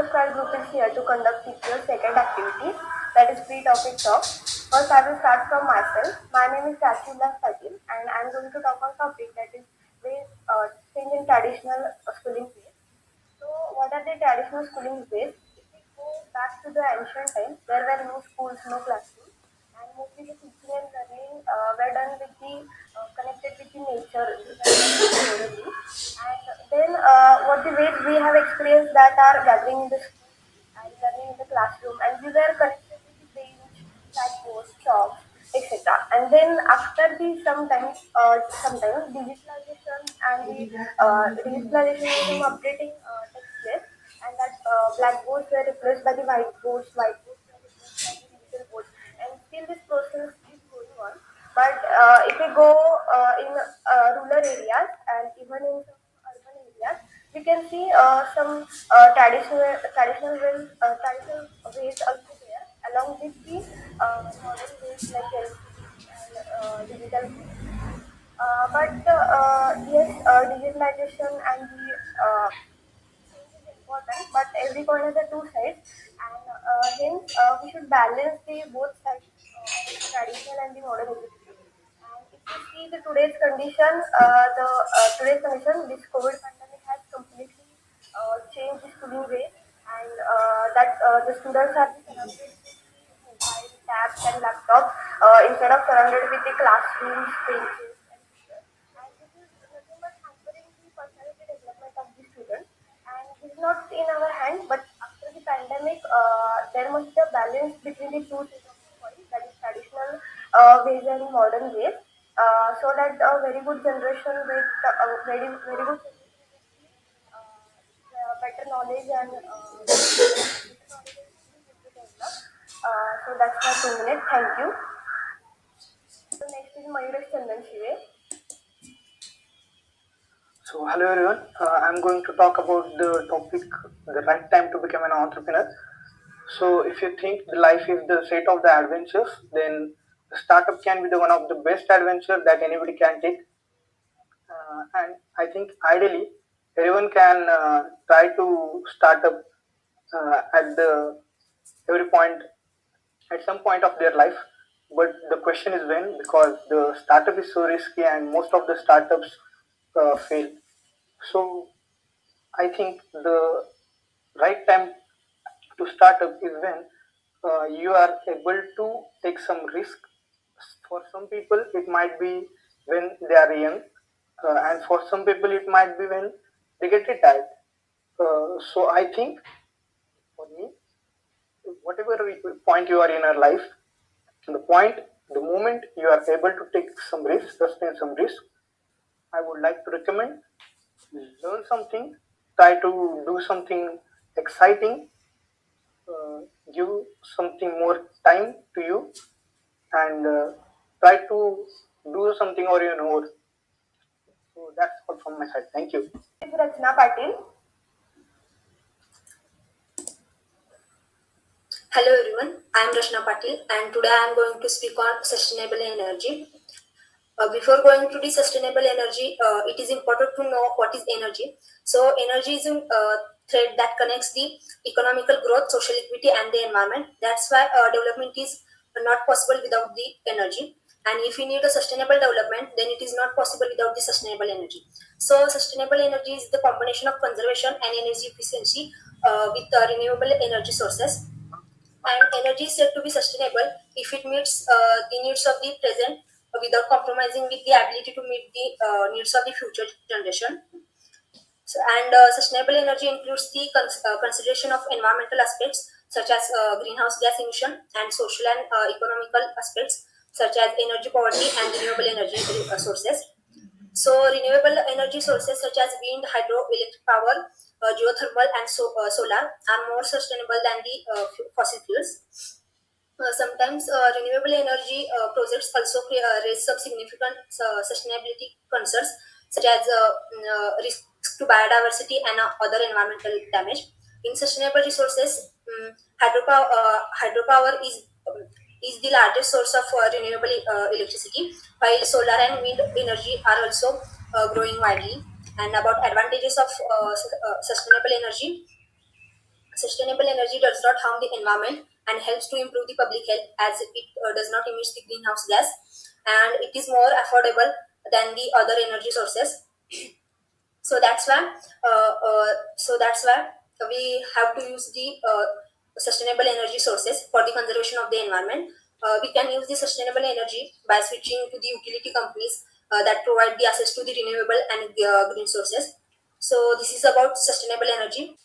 squad group is here to conduct TPO's second activity, that is Pretopic talk. First, I will start from myself. My name is Patil, and I am going to talk on topic that is change in traditional schooling ways. So, what are the traditional schooling ways? If we go back to the ancient times, there were no schools, no classrooms, and mostly the teaching and learning were done with the connected with the nature, orally. And then, what the ways we have experienced that are gathering in the school and learning in the classroom, and we were connected with the bench, blackboards, chalks, etc. And then after the sometimes digitalization and the digitalization is updating takes place, and that blackboards were replaced by the whiteboards were replaced by the digital boards, and still this process is going on. But if we go in rural areas and even in some urban areas, we can see some traditional ways also there, along with the modern ways like LCD and digital boards. But yes, digitalization and the change is important, but every coin has the two sides, and hence we should balance the both sides of the traditional and the modern education. And if we see the today's condition, this COVID pandemic has completely changed the schooling way, and that the students are surrounded with the mobile, tabs, and laptops instead of surrounded with the classrooms, benches, and teachers. And this is nothing but hampering the personality development of the student. And this is not in our hand, but after the pandemic, there must be a balance between the two sides of the coin, that is traditional ways and modern ways, so that a very good generation with very good generation with better knowledge and better knowledge and skills will be developed. So that's my 2 minutes. Thank you. So next is Mayuresh Chandan Shive. So, hello everyone. I'm going to talk about the topic, the right time to become an entrepreneur. So, if you think the life is the set of the adventures, then the startup can be the one of the best adventure that anybody can take. And I think ideally, everyone can try to start up at the every point at some point of their life. But the question is when, because the startup is so risky and most of the startups fail. So I think the right time to start up is when you are able to take some risk. For some people, it might be when they are young, and for some people, it might be when they get retired. So I think for me, whatever point you are in your life, the moment you are able to take some risk, sustain some risk, I would like to recommend learn something, try to do something exciting, give something more time to you, and try to do something or you know. So that's all from my side. Thank you. This is Rachna Patil. Hello everyone, I am Rachna Patil and today I am going to speak on sustainable energy. Before going to the sustainable energy, it is important to know what is energy. So energy is a thread that connects the economical growth, social equity and the environment. That's why development is not possible without the energy. And if we need a sustainable development, then it is not possible without the sustainable energy. So sustainable energy is the combination of conservation and energy efficiency with renewable energy sources. And energy is said to be sustainable if it meets the needs of the present without compromising with the ability to meet the needs of the future generation. So, and sustainable energy includes the consideration of environmental aspects such as greenhouse gas emission and social and economical aspects such as energy poverty and renewable energy sources. So, renewable energy sources such as wind, hydro, electric power, geothermal, and solar are more sustainable than the fossil fuels. Sometimes renewable energy projects also raise some significant sustainability concerns such as risks to biodiversity and other environmental damage. In sustainable resources, hydropower is the largest source of renewable electricity, while solar and wind energy are also growing widely. And about advantages of sustainable energy, Sustainable energy does not harm the environment and helps to improve the public health as it does not emit the greenhouse gas, and it is more affordable than the other energy sources. So that's why we have to use the sustainable energy sources for the conservation of the environment. We can use the sustainable energy by switching to the utility companies that provide the access to the renewable and green sources. So this is about sustainable energy.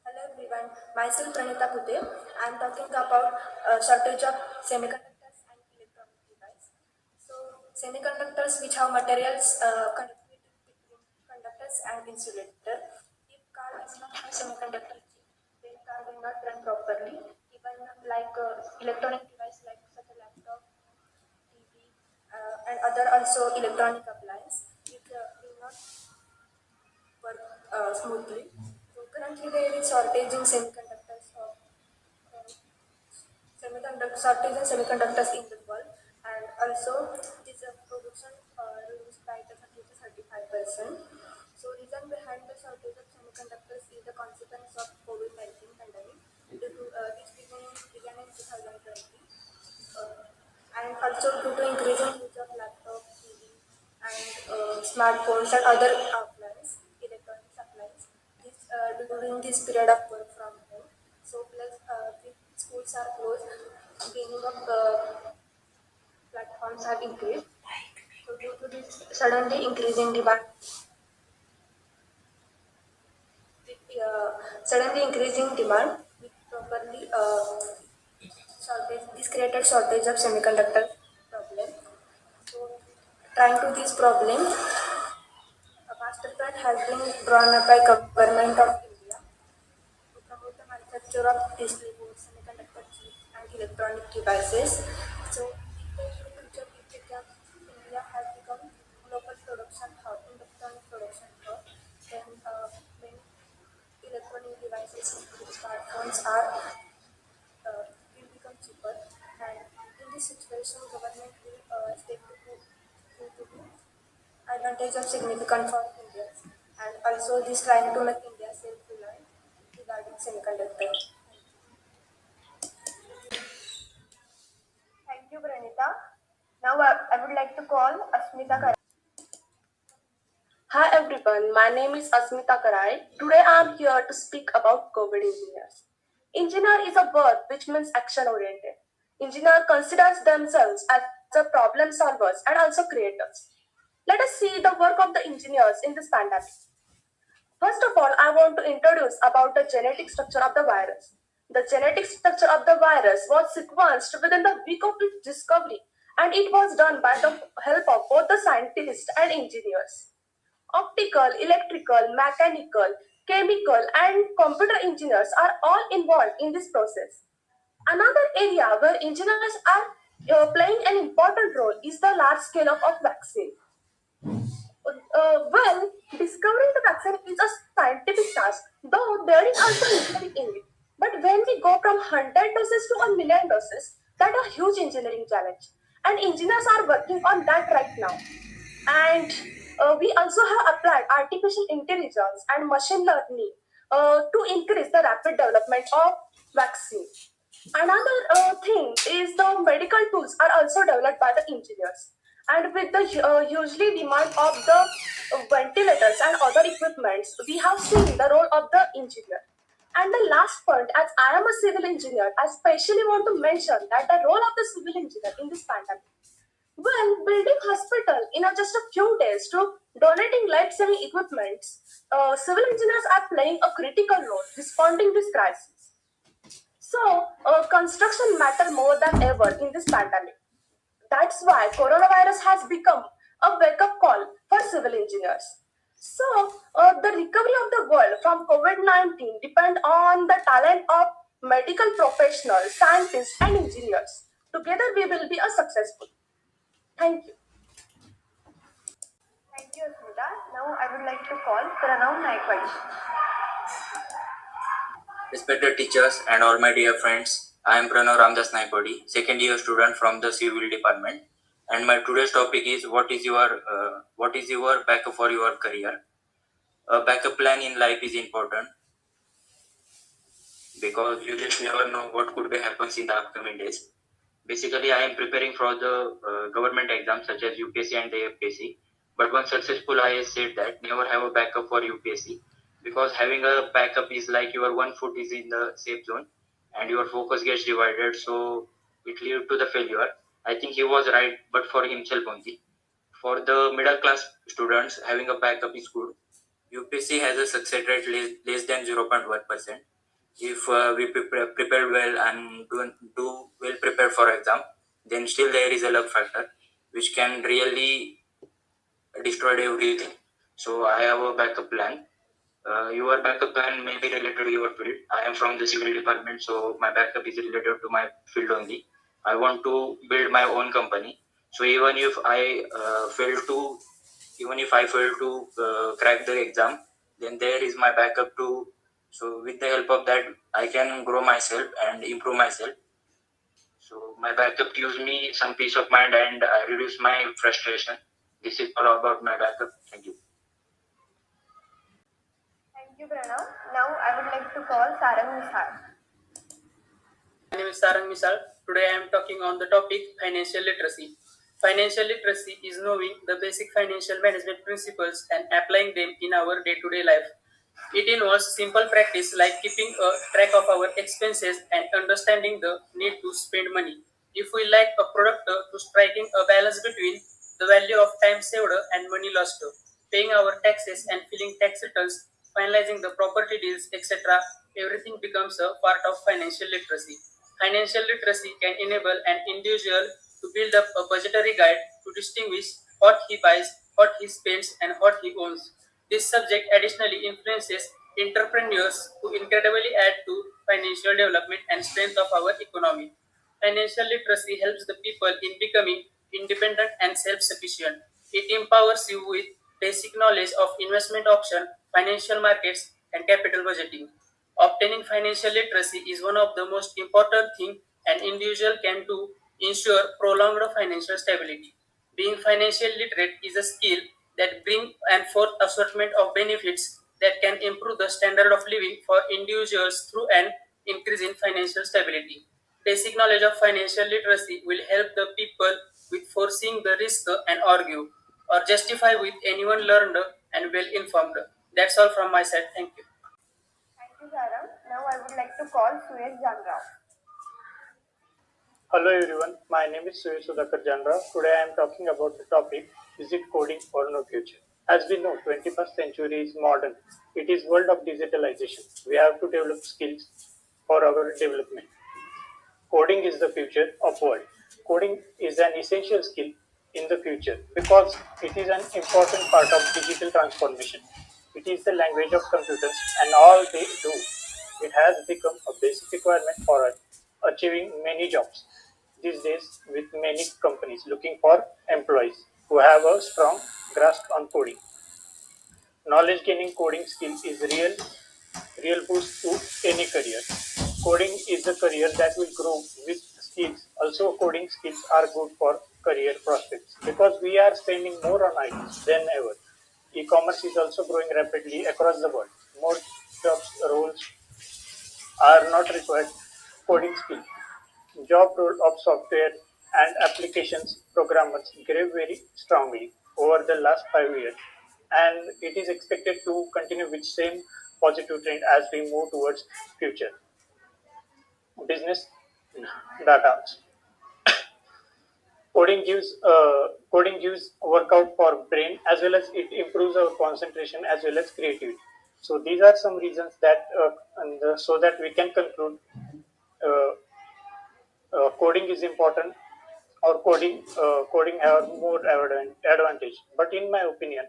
Hello everyone, myself Pranita Pute. I am talking about shortage of semiconductors and electronic devices. So semiconductors, which have materials connected between conductors and insulator. If car does not have semiconductor chip, then car will not run properly. Even like electronic device like such a laptop, TV, and other also electronic appliance, it will not work smoothly. So currently there is shortage in semiconductors of semiconductors in the world, and also this production reduced by the 30 to 35%. So reason behind the shortage of semiconductors is the consequence of COVID-19 pandemic, due to which began in 2020, and also due to increasing use of laptop, TV, and smartphones and other appliances, electronic appliances. During this period of work from home, so plus the schools are closed, gaining of platforms have increased. So due to this suddenly increasing demand, suddenly increasing demand, with properly shortage, this created shortage of semiconductor problem. So trying to this problem, a master plan has been drawn up by government of India to promote the manufacture of display boards, semiconductor chips, and electronic devices. So in the future, India has become global production hub, electronic production hub. Then many electronic devices, including smartphones, will become cheaper. And in this situation, government will step to advantage of significant for Indians, and also this trying to make India self-reliant regarding semiconductor. Thank you, Pranita. Now I would like to call Asmita. Hi everyone, my name is Asmita Karai. Today I am here to speak about COVID engineers. Engineer is a word which means action oriented. Engineer considers themselves as a problem solvers and also creators. Let us see the work of the engineers in this pandemic. First of all, I want to introduce about the genetic structure of the virus. The genetic structure of the virus was sequenced within the week of its discovery, and it was done by the help of both the scientists and engineers. Optical, electrical, mechanical, chemical, and computer engineers are all involved in this process. Another area where engineers are playing an important role is the large scale of vaccine. Well, discovering the vaccine is a scientific task, though there is also engineering in it. But when we go from 100 doses to a million doses, that's a huge engineering challenge. And engineers are working on that right now. And we also have applied artificial intelligence and machine learning to increase the rapid development of vaccine. Another thing is the medical tools are also developed by the engineers. And with the hugely demand of the ventilators and other equipments, we have seen the role of the engineer. And the last point, as I am a civil engineer, I especially want to mention that the role of the civil engineer in this pandemic. Well, building hospital in just a few days to donating life-saving equipments, civil engineers are playing a critical role responding this crisis. So, construction matter more than ever in this pandemic. That's why coronavirus has become a wake-up call for civil engineers. So, the recovery of the world from COVID-19 depend on the talent of medical professionals, scientists, and engineers. Together, we will be a successful. Thank you. Thank you, Asmita. Now I would like to call Pranav Naikwadi. Respected teachers and all my dear friends, I am Pranav Ramdas Naipodi, second year student from the civil department, and my today's topic is what is your backup for your career. A backup plan in life is important. because you just never know what could be happens in the upcoming days. Basically, I am preparing for the government exams such as UPSC and AFPSC. But one successful IAS said that never have a backup for UPSC, because having a backup is like your one foot is in the safe zone and your focus gets divided, so it leads to the failure. I think he was right, but for himself only. For the middle class students, having a backup is good. UPSC has a success rate less than 0.1%. If we prepare well and do well prepared for exam, then still there is a luck factor which can really destroy everything. So I have a backup plan. Your backup plan may be related to your field. I am from the civil department, so my backup is related to my field only. I want to build my own company. So even if I fail to crack the exam, then there is my backup to. So with the help of that, I can grow myself and improve myself. So my backup gives me some peace of mind and I reduce my frustration. This is all about my backup. Thank you. Thank you, Pranav. Now I would like to call Sarang Misal. My name is Sarang Misal. Today I am talking on the topic financial literacy. Financial literacy is knowing the basic financial management principles and applying them in our day-to-day life. It involves simple practice like keeping a track of our expenses and understanding the need to spend money. If we lack a product to striking a balance between the value of time saved and money lost, paying our taxes and filing tax returns, finalizing the property deals, etc., everything becomes a part of financial literacy. Financial literacy can enable an individual to build up a budgetary guide to distinguish what he buys, what he spends, and what he owns. This subject additionally influences entrepreneurs who incredibly add to financial development and strength of our economy. Financial literacy helps the people in becoming independent and self-sufficient. It empowers you with basic knowledge of investment options, financial markets, and capital budgeting. Obtaining financial literacy is one of the most important things an individual can do ensure prolonged financial stability. Being financially literate is a skill that brings and forth assortment of benefits that can improve the standard of living for individuals through an increase in financial stability. Basic knowledge of financial literacy will help the people with foreseeing the risk and argue or justify with anyone learned and well informed. That's all from my side. Thank you. Thank you, Sarang. Now I would like to call Suyash Jangrao. Hello everyone, my name is Suyash Sudhakar Jandra. Today I am talking about the topic, is it coding or no future? As we know, 21st century is modern. It is world of digitalization. We have to develop skills for our development. Coding is the future of world. Coding is an essential skill in the future because it is an important part of digital transformation. It is the language of computers and all they do. It has become a basic requirement for achieving many jobs these days, with many companies looking for employees who have a strong grasp on coding. Knowledge gaining coding skill is real boost to any career. Coding is a career that will grow with skills. Also, coding skills are good for career prospects because we are spending more on IT than ever. E-commerce is also growing rapidly across the world. More jobs roles are not required coding skills. Job role of software and applications programmers grew very strongly over the last 5 years, and it is expected to continue with same positive trend as we move towards future. Business data. Coding gives workout for brain as well as it improves our concentration as well as creativity. So these are some reasons that so that we can conclude uh, coding is important or coding have more advantage. But in my opinion,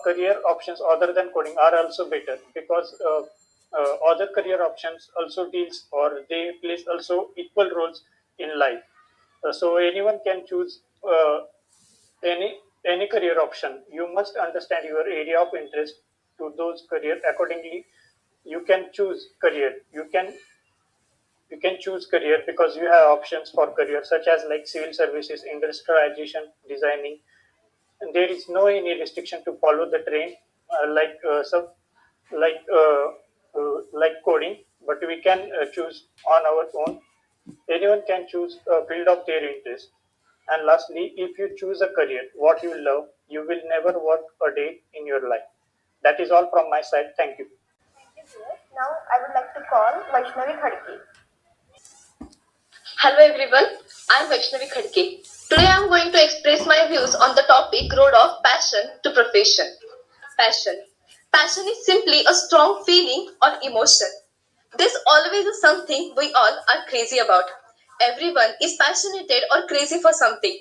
career options other than coding are also better because other career options also deals or they plays also equal roles in life. So anyone can choose any any career option. You must understand your area of interest to those career accordingly. You can choose career. You can choose career because you have options for career such as like civil services, industrialization, designing, and there is no any restriction to follow the trend like some like coding. But but we can choose on our own. Anyone can choose a field of their interest. And lastly, if you choose a career, what you love, you will never work a day in your life. That is all from my side. Thank you. Thank you, dear. Now I would like to call Vaishnavi Khadke. Hello everyone, I am Vaishnavi Khadke. Today I am going to express my views on the topic road of passion to profession. Passion. Passion is simply a strong feeling or emotion. There's always something we all are crazy about. Everyone is passionate or crazy for something.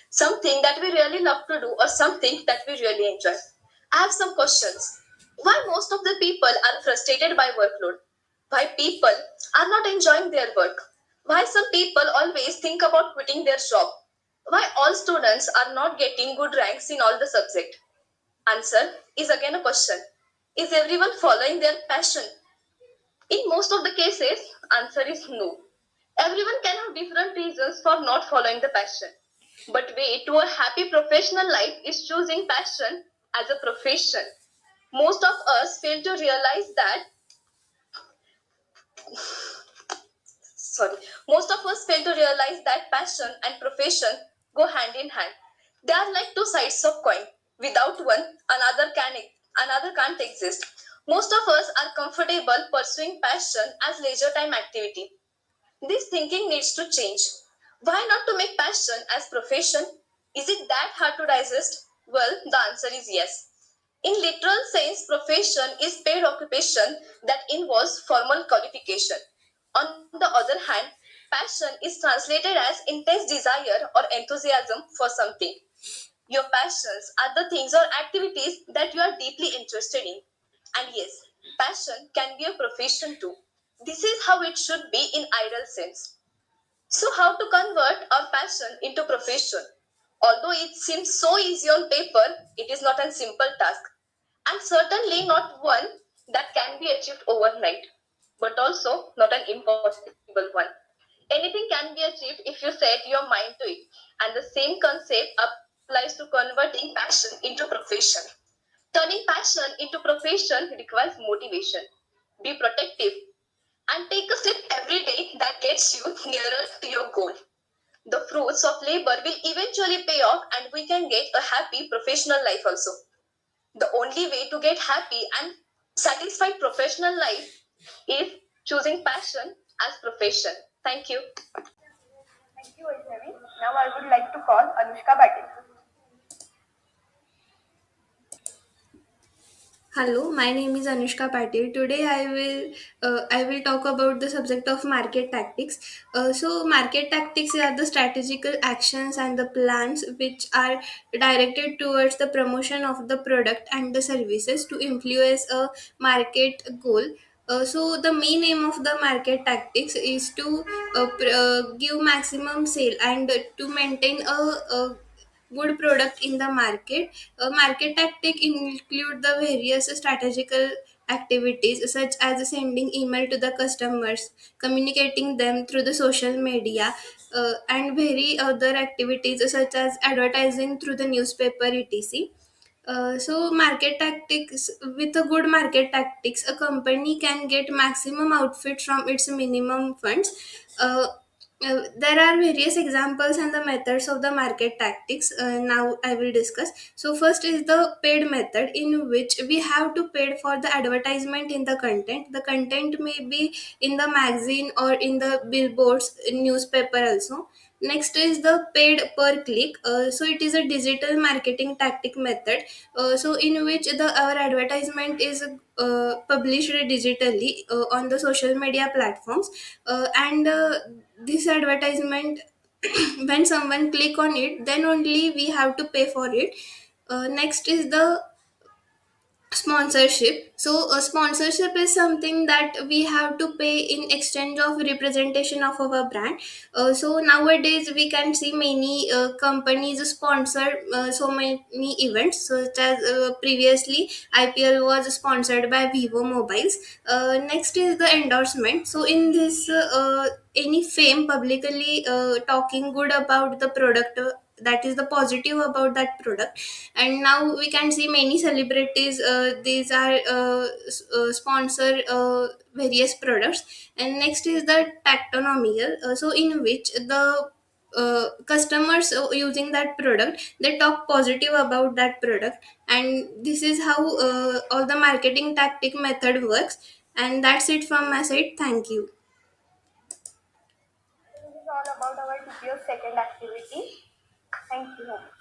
Something that we really love to do or something that we really enjoy. I have some questions. Why most of the people are frustrated by workload? Why people are not enjoying their work? Why some people always think about quitting their job? Why all students are not getting good ranks in all the subjects? Answer is again a question. Is everyone following their passion? In most of the cases, answer is no. Everyone can have different reasons for not following the passion. But way to a happy professional life is choosing passion as a profession. Most of us fail to realize that sorry most of us fail to realize that passion and profession go hand in hand. They are like two sides of coin. Without one, another can't exist. Most of us are comfortable pursuing passion as leisure time activity. This thinking needs to change. Why not to make passion as profession? Is it that hard to digest? Well, the answer is yes. In literal sense, profession is paid occupation that involves formal qualification. On the other hand, passion is translated as intense desire or enthusiasm for something. Your passions are the things or activities that you are deeply interested in. And yes, passion can be a profession too. This is how it should be in ideal sense. So, how to convert our passion into profession? Although it seems so easy on paper, it is not a simple task, and certainly not one that can be achieved overnight, but also not an impossible one. Anything can be achieved if you set your mind to it, and the same concept applies to converting passion into profession. Turning passion into profession requires motivation. Be protective and take a step every day that gets you nearer to your goal. The fruits of labor will eventually pay off and we can get a happy professional life also. The only way to get happy and satisfied professional life is choosing passion as profession. Thank you. Thank you, Vaishnavi. Now I would like to call Anushka Patil. Hello, my name is Anushka Patil. Today I will talk about the subject of market tactics. Market tactics are the strategical actions and the plans which are directed towards the promotion of the product and the services to influence a market goal. The main aim of the market tactics is to give maximum sale and to maintain a good product in the market. Market tactic include the various strategical activities such as sending email to the customers, communicating them through the social media, and very other activities such as advertising through the newspaper etc. Market tactics, with a good market tactics, a company can get maximum outfit from its minimum funds. There are various examples and the methods of the market tactics. Now I will discuss. So first is the paid method, in which we have to pay for the advertisement in the content. The content may be in the magazine or in the billboards, newspaper also. Next is the paid per click. It is a digital marketing tactic method. In which our advertisement is published digitally on the social media platforms, and this advertisement when someone click on it, then only we have to pay for it. Next is the sponsorship. Sponsorship is something that we have to pay in exchange of representation of our brand. Nowadays we can see many companies sponsor so many events, such as previously IPL was sponsored by Vivo Mobiles. Next is the endorsement. So in this any fame publicly talking good about the product that is the positive about that product. And now we can see many celebrities, these are sponsor various products. And next is the taxonomical, so in which the customers using that product, they talk positive about that product. And this is how all the marketing tactic method works. And that's it from my side. Thank you. This is all about our TPO second activity. Thank you.